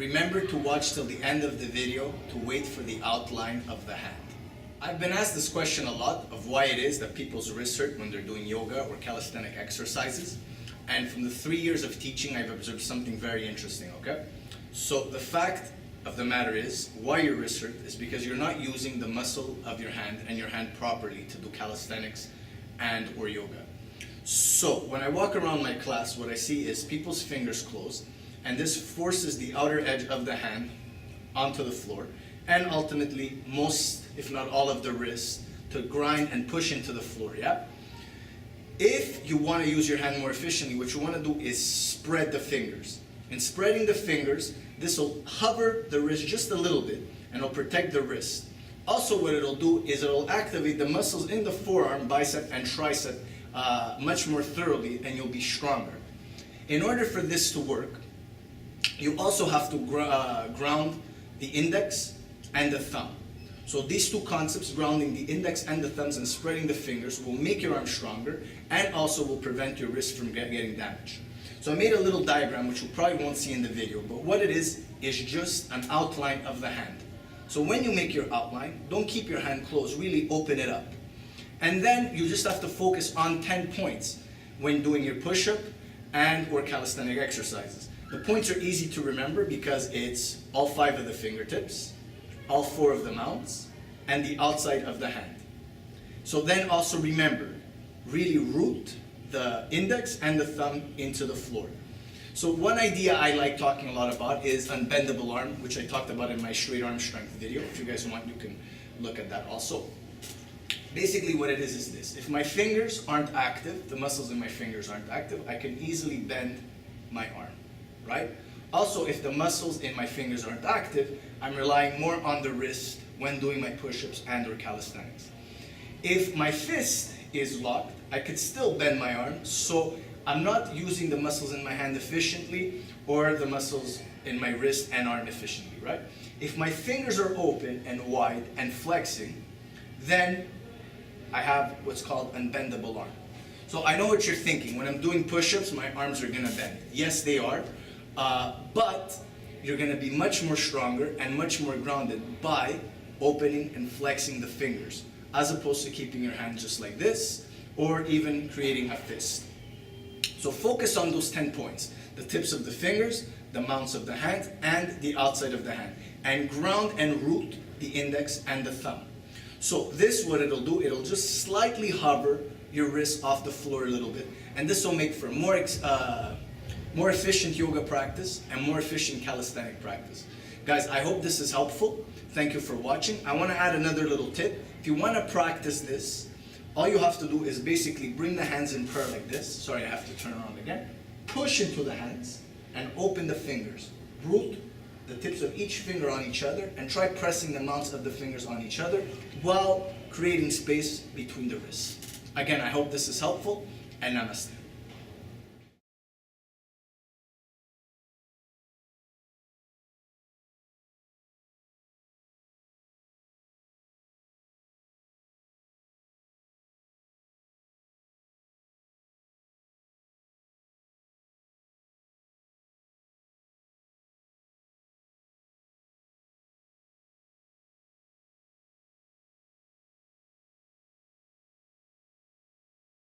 Remember to watch till the end of the video to wait for the outline of the hand. I've been asked this question a lot of why it is that people's wrists hurt when they're doing yoga or calisthenic exercises. And from the 3 years of teaching, I've observed something very interesting, okay? So the fact of the matter is, why your wrists hurt is because you're not using the muscle of your hand and your hand properly to do calisthenics and or yoga. So when I walk around my class, what I see is people's fingers closed, and this forces the outer edge of the hand onto the floor, and ultimately most, if not all of the wrist to grind and push into the floor, yeah? If you want to use your hand more efficiently, what you want to do is spread the fingers. In spreading the fingers, this will hover the wrist just a little bit and it'll protect the wrist. Also what it'll do is it'll activate the muscles in the forearm, bicep, and tricep much more thoroughly, and you'll be stronger. In order for this to work, you also have to ground the index and the thumb. So these two concepts, grounding the index and the thumbs and spreading the fingers, will make your arm stronger and also will prevent your wrist from getting damaged. So I made a little diagram which you probably won't see in the video, but what it is just an outline of the hand. So when you make your outline, don't keep your hand closed, really open it up. And then you just have to focus on 10 points when doing your push-up and or calisthenic exercises. The points are easy to remember because it's all 5 of the fingertips, all 4 of the mounts, and the outside of the hand. So then also remember, really root the index and the thumb into the floor. So one idea I like talking a lot about is unbendable arm, which I talked about in my straight arm strength video. If you guys want, you can look at that also. Basically what it is this. If my fingers aren't active, the muscles in my fingers aren't active, I can easily bend my arm, right? Also, if the muscles in my fingers aren't active, I'm relying more on the wrist when doing my push-ups and or calisthenics. If my fist is locked, I could still bend my arm, so I'm not using the muscles in my hand efficiently or the muscles in my wrist and arm efficiently, right? If my fingers are open and wide and flexing, then I have what's called unbendable arm. So I know what you're thinking. When I'm doing push-ups, my arms are gonna bend. Yes, they are, but you're gonna be much more stronger and much more grounded by opening and flexing the fingers, as opposed to keeping your hand just like this, or even creating a fist. So focus on those 10 points, the tips of the fingers, the mounts of the hand, and the outside of the hand, and ground and root the index and the thumb. So this, what it'll do, it'll just slightly hover your wrist off the floor a little bit, and this will make for more efficient yoga practice and more efficient calisthenic practice. Guys, I hope this is helpful. Thank you for watching. I want to add another little tip. If you want to practice this, all you have to do is basically bring the hands in prayer like this. Sorry, I have to turn around again. Push into the hands and open the fingers. Root the tips of each finger on each other and try pressing the mounts of the fingers on each other while creating space between the wrists. Again, I hope this is helpful, and namaste.